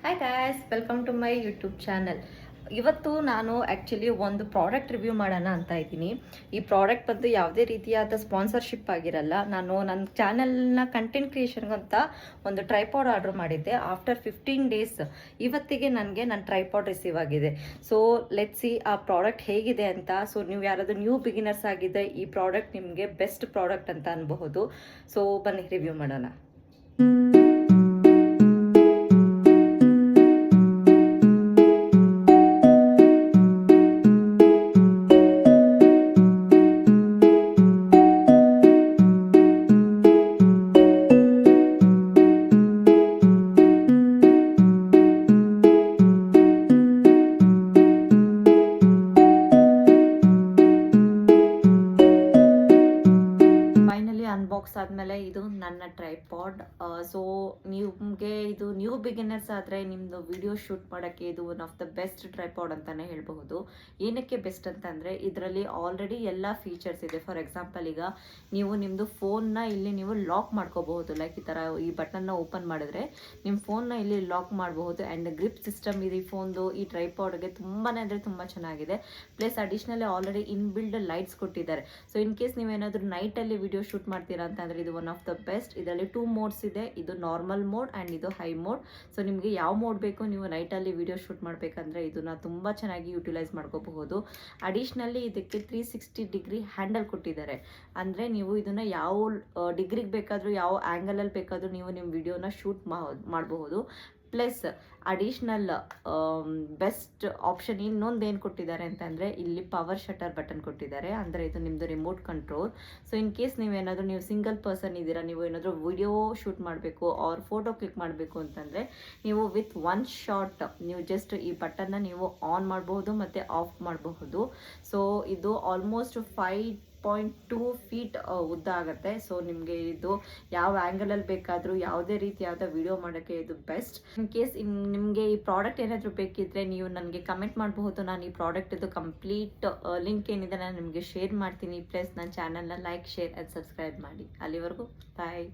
Hi guys, welcome to my YouTube channel. ಇವತ್ತು ನಾನು actually ಒಂದು ಪ್ರಾಡಕ್ಟ್ ರಿವ್ಯೂ ಮಾಡೋಣ ಅಂತ ಇದ್ದೀನಿ. ಈ ಪ್ರಾಡಕ್ಟ್ ಬಂದು ಯಾವುದೇ ರೀತಿಯಾದ ಸ್ಪಾನ್ಸರ್ಶಿಪ್ ಆಗಿರಲ್ಲ. ನಾನು ನನ್ನ ಚಾನಲ್ನ ಕಂಟೆಂಟ್ ಕ್ರಿಯೇಷನ್ಗಂತ ಒಂದು ಟ್ರೈಪಾಡ್ ಆರ್ಡರ್ ಮಾಡಿದ್ದೆ. ಆಫ್ಟರ್ 15 ಡೇಸ್ ಇವತ್ತಿಗೆ ನನಗೆ ನನ್ನ ಟ್ರೈಪಾಡ್ ರಿಸೀವ್ ಆಗಿದೆ. ಸೊ ಲೆಟ್ ಸಿ ಆ ಪ್ರಾಡಕ್ಟ್ ಹೇಗಿದೆ ಅಂತ. ಸೊ ನೀವು ಯಾರಾದರೂ ನ್ಯೂ ಬಿಗಿನರ್ಸ್ ಆಗಿದೆ, ಈ ಪ್ರಾಡಕ್ಟ್ ನಿಮಗೆ ಬೆಸ್ಟ್ ಪ್ರಾಡಕ್ಟ್ ಅಂತ ಅನ್ಬಹುದು. ಸೊ ಬನ್ನಿ ರಿವ್ಯೂ ಮಾಡೋಣ. ಅನ್ಬಾಕ್ಸ್ ಆದಮೇಲೆ ಇದು ನನ್ನ ಟ್ರೈಪಾಡ್. ಸೊ ನಿಮಗೆ ಇದು ನ್ಯೂ ಬಿಗಿನರ್ಸ್ ಆದರೆ ನಿಮ್ಮದು ವಿಡಿಯೋ ಶೂಟ್ ಮಾಡೋಕ್ಕೆ ಇದು one of the best tripod ಅಂತಲೇ ಹೇಳಬಹುದು. ಏನಕ್ಕೆ ಬೆಸ್ಟ್ ಅಂತಂದರೆ ಇದರಲ್ಲಿ ಆಲ್ರೆಡಿ ಎಲ್ಲ ಫೀಚರ್ಸ್ ಇದೆ. ಫಾರ್ ಎಕ್ಸಾಂಪಲ್, ಈಗ ನೀವು ನಿಮ್ಮದು ಫೋನ್ನ ಇಲ್ಲಿ ನೀವು ಲಾಕ್ ಮಾಡ್ಕೋಬಹುದು. ಲೈಕ್ ಈ ಥರ ಈ ಬಟನ್ನ ಓಪನ್ ಮಾಡಿದ್ರೆ ನಿಮ್ಮ ಫೋನ್ನ ಇಲ್ಲಿ ಲಾಕ್ ಮಾಡಬಹುದು. ಆ್ಯಂಡ್ ಗ್ರಿಪ್ ಸಿಸ್ಟಮ್ ಇದೆ ಈ ಫೋನ್ದು. ಈ ಟ್ರೈಪಾಡ್ಗೆ ತುಂಬಾ ಅಂದರೆ ತುಂಬ ಚೆನ್ನಾಗಿದೆ. Plus additionally already inbuilt lights ಕೊಟ್ಟಿದ್ದಾರೆ. ಸೊ ಇನ್ ಕೇಸ್ ನೀವೇನಾದರೂ ನೈಟಲ್ಲಿ ವಿಡಿಯೋ ಶೂಟ್ ಮಾಡ್ತೀರಾ ಅಂತಂದರೆ ಇದು ಒನ್ ಆಫ್ ದ ಬೆಸ್ಟ್. ಇದರಲ್ಲಿ 2 ಮೋಡ್ಸ್ ಇದೆ. ಇದು ನಾರ್ಮಲ್ ಮೋಡ್ ಆ್ಯಂಡ್ ಇದು ಹೈ ಮೋಡ್. ಸೊ ನಿಮಗೆ ಯಾವ ಮೋಡ್ ಬೇಕು, ನೀವು ನೈಟಲ್ಲಿ ವಿಡಿಯೋ ಶೂಟ್ ಮಾಡಬೇಕಂದ್ರೆ ಇದನ್ನ ತುಂಬ ಚೆನ್ನಾಗಿ ಯೂಟಿಲೈಸ್ ಮಾಡ್ಕೋಬಹುದು. ಅಡಿಷ್ನಲಿ ಇದಕ್ಕೆ 360 ಡಿಗ್ರಿ ಹ್ಯಾಂಡಲ್ ಕೊಟ್ಟಿದ್ದಾರೆ. ಅಂದರೆ ನೀವು ಇದನ್ನು ಯಾವ ಡಿಗ್ರಿಗೆ ಬೇಕಾದರೂ, ಯಾವ ಆ್ಯಂಗಲಲ್ಲಿ ಬೇಕಾದರೂ ನೀವು ನಿಮ್ಮ ವಿಡಿಯೋನ ಶೂಟ್ ಮಾಡಬಹುದು. ಪ್ಲಸ್ ಅಡಿಷ್ನಲ್ ಬೆಸ್ಟ್ ಆಪ್ಷನ್ ಇನ್ನೊಂದು ಏನು ಕೊಟ್ಟಿದ್ದಾರೆ ಅಂತಂದರೆ ಇಲ್ಲಿ ಪವರ್ ಶಟರ್ ಬಟನ್ ಕೊಟ್ಟಿದ್ದಾರೆ. ಅಂದರೆ ಇದು ನಿಮ್ಮದು remote control. So in case ನೀವು ಸಿಂಗಲ್ ಪರ್ಸನ್ ಇದ್ದೀರಾ, ನೀವು ಏನಾದರೂ ವಿಡಿಯೋ ಶೂಟ್ ಮಾಡಬೇಕು ಆರ್ ಫೋಟೋ ಕ್ಲಿಕ್ ಮಾಡಬೇಕು ಅಂತಂದರೆ ನೀವು ವಿತ್ 1 ಶಾಟ್ ನೀವು ಜಸ್ಟ್ ಈ ಬಟನ್ನ ನೀವು ಆನ್ ಮಾಡಬಹುದು ಮತ್ತು ಆಫ್ ಮಾಡಬಹುದು. ಸೊ ಇದು ಆಲ್ಮೋಸ್ಟ್ 5.2 ಫೀಟ್ ಉದ್ದ ಆಗುತ್ತೆ. ಸೊ ನಿಮಗೆ ಇದು ಯಾವ ಆ್ಯಂಗಲಲ್ಲಿ ಬೇಕಾದರೂ ಯಾವುದೇ ರೀತಿಯಾದ ವಿಡಿಯೋ ಮಾಡೋಕ್ಕೆ ಇದು ಬೆಸ್ಟ್. ಇನ್ ಕೇಸ್ ನಿಮಗೆ ಈ ಪ್ರಾಡಕ್ಟ್ ಏನಾದರೂ ಬೇಕಿದ್ದರೆ ನೀವು ನನಗೆ ಕಮೆಂಟ್ ಮಾಡಬಹುದು. ನಾನು ಈ ಪ್ರಾಡಕ್ಟ್ ಕಂಪ್ಲೀಟ್ ಲಿಂಕ್ ಏನಿದೆ ನಾನು ನಿಮಗೆ ಶೇರ್ ಮಾಡ್ತೀನಿ. ಪ್ಲಸ್ ನನ್ನ ಚಾನಲ್ನ ಲೈಕ್, ಶೇರ್ ಆ್ಯಂಡ್ ಸಬ್ಸ್ಕ್ರೈಬ್ ಮಾಡಿ. ಅಲ್ಲಿವರೆಗೂ ಬಾಯ್.